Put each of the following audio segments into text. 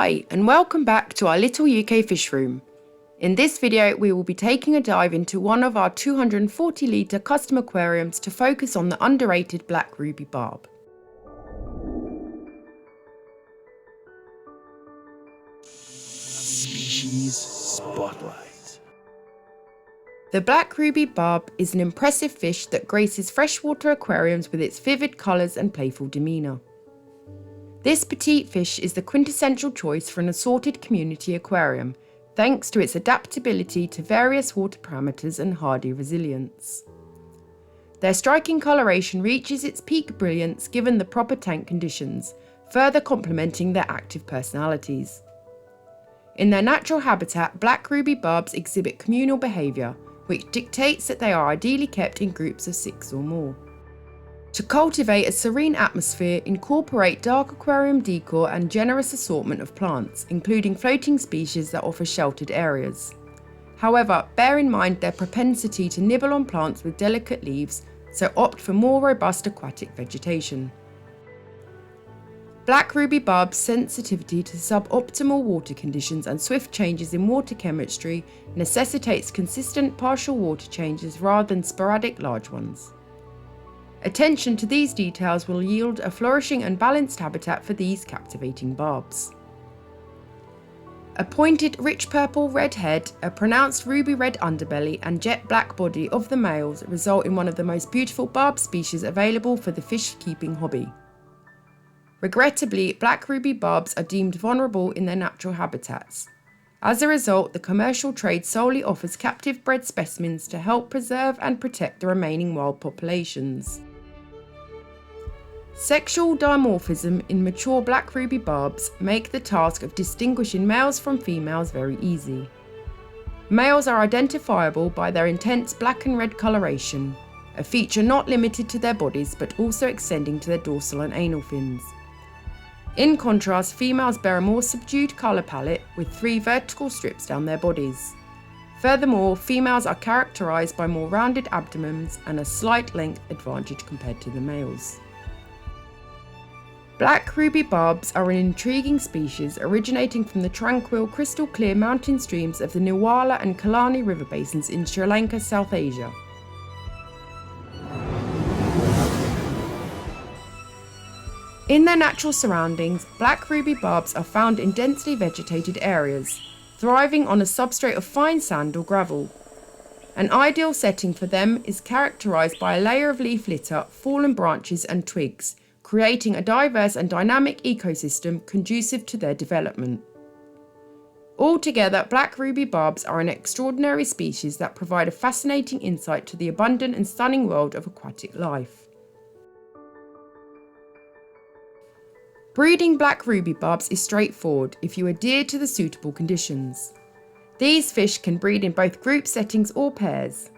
Hi and welcome back to our little UK fish room. In this video we will be taking a dive into one of our 240 litre custom aquariums to focus on the underrated black ruby barb. Species Spotlight. The black ruby barb is an impressive fish that graces freshwater aquariums with its vivid colours and playful demeanour. This petite fish is the quintessential choice for an assorted community aquarium, thanks to its adaptability to various water parameters and hardy resilience. Their striking coloration reaches its peak brilliance given the proper tank conditions, further complementing their active personalities. In their natural habitat, black ruby barbs exhibit communal behaviour, which dictates that they are ideally kept in groups of 6 or more. To cultivate a serene atmosphere, incorporate dark aquarium decor and generous assortment of plants, including floating species that offer sheltered areas. However, bear in mind their propensity to nibble on plants with delicate leaves, so opt for more robust aquatic vegetation. Black ruby barb's sensitivity to suboptimal water conditions and swift changes in water chemistry necessitates consistent partial water changes rather than sporadic large ones. Attention to these details will yield a flourishing and balanced habitat for these captivating barbs. A pointed rich purple-red head, a pronounced ruby-red underbelly and jet black body of the males result in one of the most beautiful barb species available for the fish keeping hobby. Regrettably, black ruby barbs are deemed vulnerable in their natural habitats. As a result, the commercial trade solely offers captive bred specimens to help preserve and protect the remaining wild populations. Sexual dimorphism in mature black ruby barbs make the task of distinguishing males from females very easy. Males are identifiable by their intense black and red coloration, a feature not limited to their bodies but also extending to their dorsal and anal fins. In contrast, females bear a more subdued colour palette with 3 vertical strips down their bodies. Furthermore, females are characterised by more rounded abdomens and a slight length advantage compared to the males. Black ruby barbs are an intriguing species originating from the tranquil, crystal clear mountain streams of the Newala and Kalani river basins in Sri Lanka, South Asia. In their natural surroundings, black ruby barbs are found in densely vegetated areas, thriving on a substrate of fine sand or gravel. An ideal setting for them is characterised by a layer of leaf litter, fallen branches and twigs, creating a diverse and dynamic ecosystem conducive to their development. Altogether, black ruby barbs are an extraordinary species that provide a fascinating insight to the abundant and stunning world of aquatic life. Breeding black ruby barbs is straightforward if you adhere to the suitable conditions. These fish can breed in both group settings or pairs.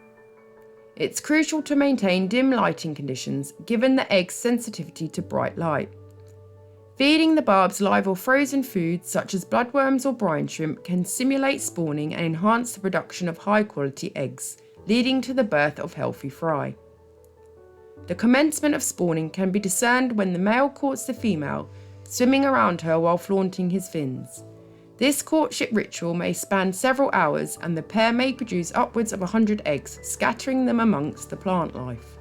It's crucial to maintain dim lighting conditions, given the egg's sensitivity to bright light. Feeding the barbs live or frozen foods such as bloodworms or brine shrimp can simulate spawning and enhance the production of high-quality eggs, leading to the birth of healthy fry. The commencement of spawning can be discerned when the male courts the female, swimming around her while flaunting his fins. This courtship ritual may span several hours and the pair may produce upwards of 100 eggs, scattering them amongst the plant life.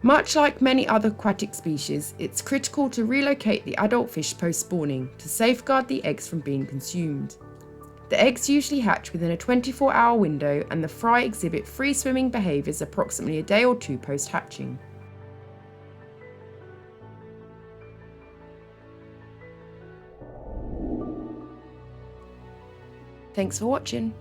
Much like many other aquatic species, it's critical to relocate the adult fish post-spawning to safeguard the eggs from being consumed. The eggs usually hatch within a 24-hour window and the fry exhibit free-swimming behaviours approximately a day or 2 post-hatching. Thanks for watching.